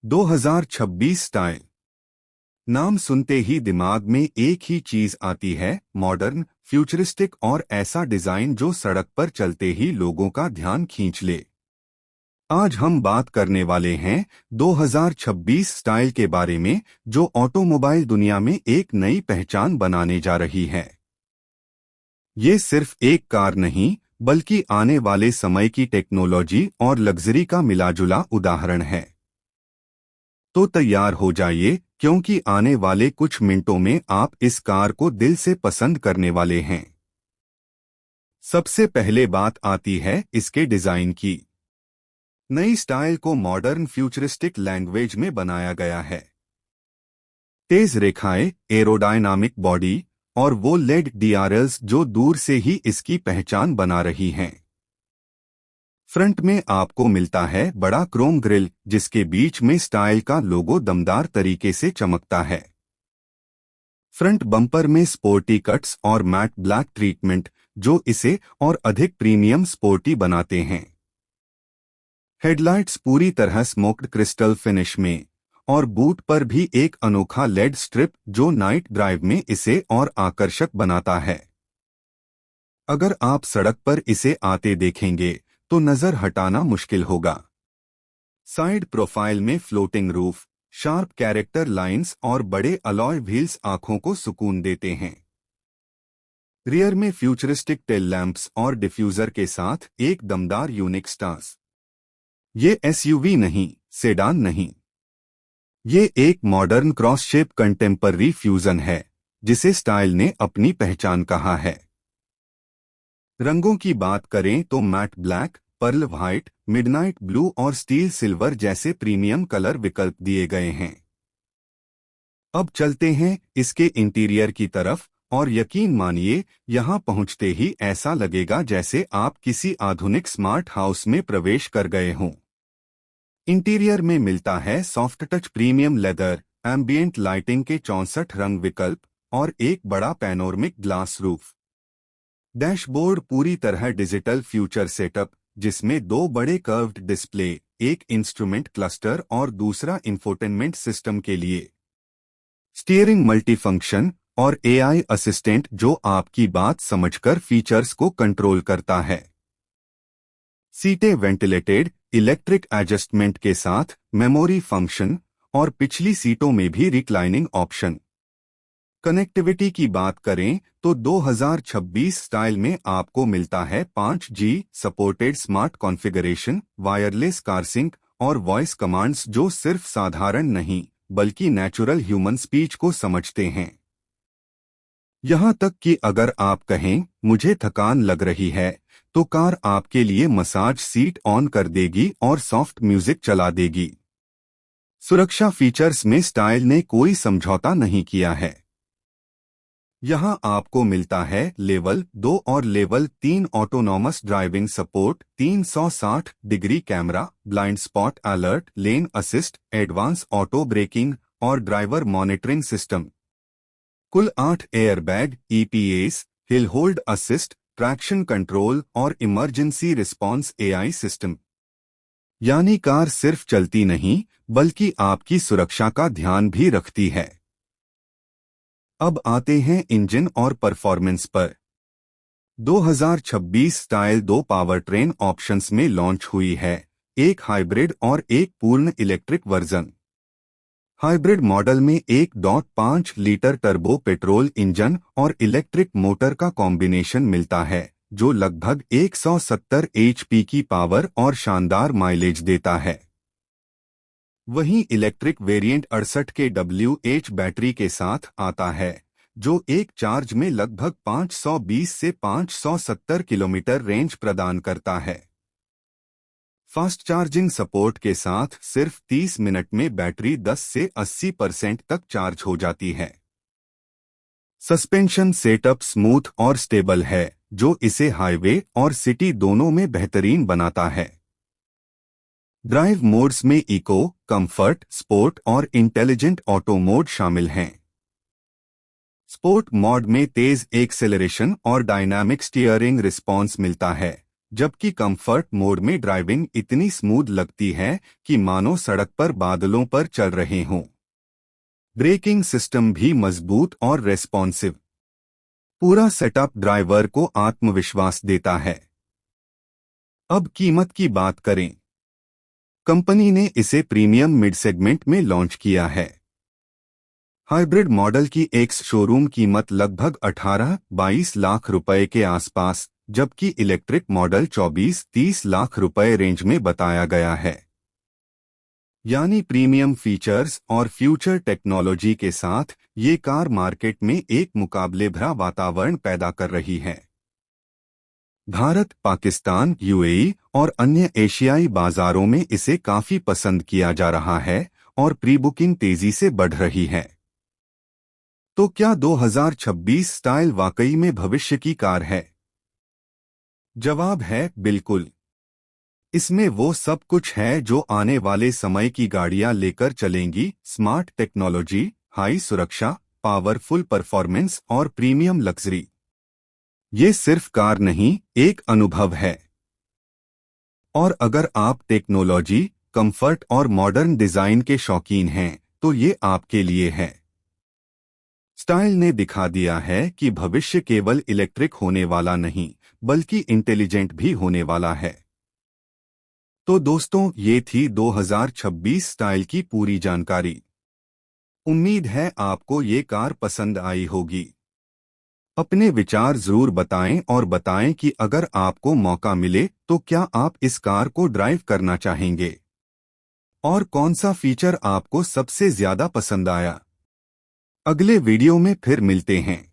2026 style. नाम सुनते ही दिमाग में एक ही चीज आती है, मॉडर्न, फ्यूचरिस्टिक और ऐसा डिजाइन जो सड़क पर चलते ही लोगों का ध्यान खींच ले। आज हम बात करने वाले हैं 2026 स्टाइल के बारे में, जो ऑटोमोबाइल दुनिया में एक नई पहचान बनाने जा रही है। ये सिर्फ एक कार नहीं, बल्कि आने वाले समय की टेक्नोलॉजी और लग्जरी का मिलाजुला उदाहरण है। तो तैयार हो जाइए, क्योंकि आने वाले कुछ मिनटों में आप इस कार को दिल से पसंद करने वाले हैं। सबसे पहले बात आती है इसके डिजाइन की। नई स्टाइल को मॉडर्न फ्यूचरिस्टिक लैंग्वेज में बनाया गया है। तेज रेखाएं, एरोडायनामिक बॉडी और वो लेड डीआरएल्स जो दूर से ही इसकी पहचान बना रही हैं। फ्रंट में आपको मिलता है बड़ा क्रोम ग्रिल, जिसके बीच में स्टाइल का लोगो दमदार तरीके से चमकता है। फ्रंट बम्पर में स्पोर्टी कट्स और मैट ब्लैक ट्रीटमेंट, जो इसे और अधिक प्रीमियम स्पोर्टी बनाते हैं। हेडलाइट्स पूरी तरह स्मोक्ड क्रिस्टल फिनिश में, और बूट पर भी एक अनोखा लेड स्ट्रिप जो नाइट ड्राइव में इसे और आकर्षक बनाता है। अगर आप सड़क पर इसे आते देखेंगे तो नजर हटाना मुश्किल होगा। साइड प्रोफाइल में floating roof, sharp character lines और बड़े अलॉय व्हील्स आंखों को सुकून देते हैं। रियर में फ्यूचरिस्टिक टेल लैंप्स और डिफ्यूजर के साथ एक दमदार यूनिक स्टांस। ये एसयूवी नहीं, सेडान नहीं, ये एक modern cross shape contemporary fusion है, जिसे स्टाइल ने अपनी पहचान कहा है। रंगों की बात करें तो matte black, pearl white, midnight blue और स्टील सिल्वर जैसे प्रीमियम कलर विकल्प दिए गए हैं। अब चलते हैं इसके इंटीरियर की तरफ, और यकीन मानिए, यहां पहुंचते ही ऐसा लगेगा जैसे आप किसी आधुनिक स्मार्ट हाउस में प्रवेश कर गए हों। इंटीरियर में मिलता है soft touch premium leather, ambient lighting के 64 रंग विकल्प और एक बड़ा पैनोरमिक ग्लास रूफ। डैशबोर्ड पूरी तरह डिजिटल फ्यूचर सेटअप, जिसमें दो बड़े कर्व्ड डिस्प्ले, एक इंस्ट्रूमेंट क्लस्टर और दूसरा इंफोटेनमेंट सिस्टम के लिए। स्टीयरिंग मल्टीफंक्शन और एआई असिस्टेंट जो आपकी बात समझकर फीचर्स को कंट्रोल करता है। सीटें वेंटिलेटेड, इलेक्ट्रिक एडजस्टमेंट के साथ मेमोरी फंक्शन और पिछली सीटों में भी रिक्लाइनिंग ऑप्शन। कनेक्टिविटी की बात करें तो 2026 स्टाइल में आपको मिलता है 5G supported smart configuration, wireless carsync और वॉइस कमांड्स जो सिर्फ साधारण नहीं, बल्कि नेचुरल ह्यूमन स्पीच को समझते हैं। यहां तक कि अगर आप कहें मुझे थकान लग रही है, तो कार आपके लिए मसाज सीट ऑन कर देगी और सॉफ्ट म्यूजिक चला देगी। सुरक्षा फीचर्स में स्टाइल ने कोई समझौता नहीं किया है। यहां आपको मिलता है लेवल 2 और level 3 autonomous driving support, 360 degree camera, blind spot alert, lane assist, advance auto braking और ड्राइवर मॉनिटरिंग सिस्टम। कुल 8 airbag, EPS, hill hold assist, traction control और इमरजेंसी रिस्पॉन्स एआई सिस्टम। यानी कार सिर्फ चलती नहीं, बल्कि आपकी सुरक्षा का ध्यान भी रखती है। अब आते हैं इंजन और परफॉर्मेंस पर। 2026 स्टाइल 2 पावर ट्रेन ऑप्शंस में लॉन्च हुई है, एक हाइब्रिड और एक पूर्ण इलेक्ट्रिक वर्जन। हाइब्रिड मॉडल में 1.5 लीटर टर्बो पेट्रोल इंजन और इलेक्ट्रिक मोटर का कॉम्बिनेशन मिलता है, जो लगभग 170 एचपी की पावर और शानदार माइलेज देता है। वहीं इलेक्ट्रिक वेरिएंट 68 के WH बैटरी के साथ आता है, जो एक चार्ज में लगभग 520 से 570 किलोमीटर रेंज प्रदान करता है। फास्ट चार्जिंग सपोर्ट के साथ सिर्फ 30 मिनट में बैटरी 10 से 80% तक चार्ज हो जाती है। सस्पेंशन सेटअप स्मूथ और स्टेबल है, जो इसे हाईवे और सिटी दोनों में बेहतरीन बनाता है। ड्राइव मोड्स में इको, कंफर्ट, स्पोर्ट और इंटेलिजेंट ऑटो मोड शामिल हैं। स्पोर्ट मोड में तेज एक्सेलरेशन और डायनामिक स्टीयरिंग रिस्पॉन्स मिलता है, जबकि कंफर्ट मोड में ड्राइविंग इतनी स्मूथ लगती है कि मानो सड़क पर बादलों पर चल रहे हों। ब्रेकिंग सिस्टम भी मजबूत और रेस्पॉन्सिव। पूरा सेटअप ड्राइवर को आत्मविश्वास देता है। अब कीमत की बात करें। कंपनी ने इसे प्रीमियम मिड सेगमेंट में लॉन्च किया है। हाइब्रिड मॉडल की एक्स शोरूम कीमत लगभग 18-22 लाख रुपए के आसपास, जबकि इलेक्ट्रिक मॉडल 24-30 लाख रुपए रेंज में बताया गया है। यानी प्रीमियम फीचर्स और फ्यूचर टेक्नोलॉजी के साथ ये कार मार्केट में एक मुकाबले भरा वातावरण पैदा कर रही है। भारत, पाकिस्तान, यूएई और अन्य एशियाई बाजारों में इसे काफी पसंद किया जा रहा है और प्री बुकिंग तेजी से बढ़ रही है। तो क्या 2026 स्टाइल वाकई में भविष्य की कार है? जवाब है बिल्कुल। इसमें वो सब कुछ है जो आने वाले समय की गाड़ियां लेकर चलेंगी। स्मार्ट टेक्नोलॉजी, हाई सुरक्षा, पावरफुल परफॉर्मेंस और प्रीमियम लग्जरी। ये सिर्फ कार नहीं, एक अनुभव है। और अगर आप टेक्नोलॉजी, कंफर्ट और मॉडर्न डिजाइन के शौकीन हैं, तो ये आपके लिए है। स्टाइल ने दिखा दिया है कि भविष्य केवल इलेक्ट्रिक होने वाला नहीं, बल्कि इंटेलिजेंट भी होने वाला है। तो दोस्तों, ये थी 2026 स्टाइल की पूरी जानकारी। उम्मीद है आपको ये कार पसंद आई होगी। अपने विचार जरूर बताएं और बताएं कि अगर आपको मौका मिले तो क्या आप इस कार को ड्राइव करना चाहेंगे और कौन सा फीचर आपको सबसे ज्यादा पसंद आया। अगले वीडियो में फिर मिलते हैं।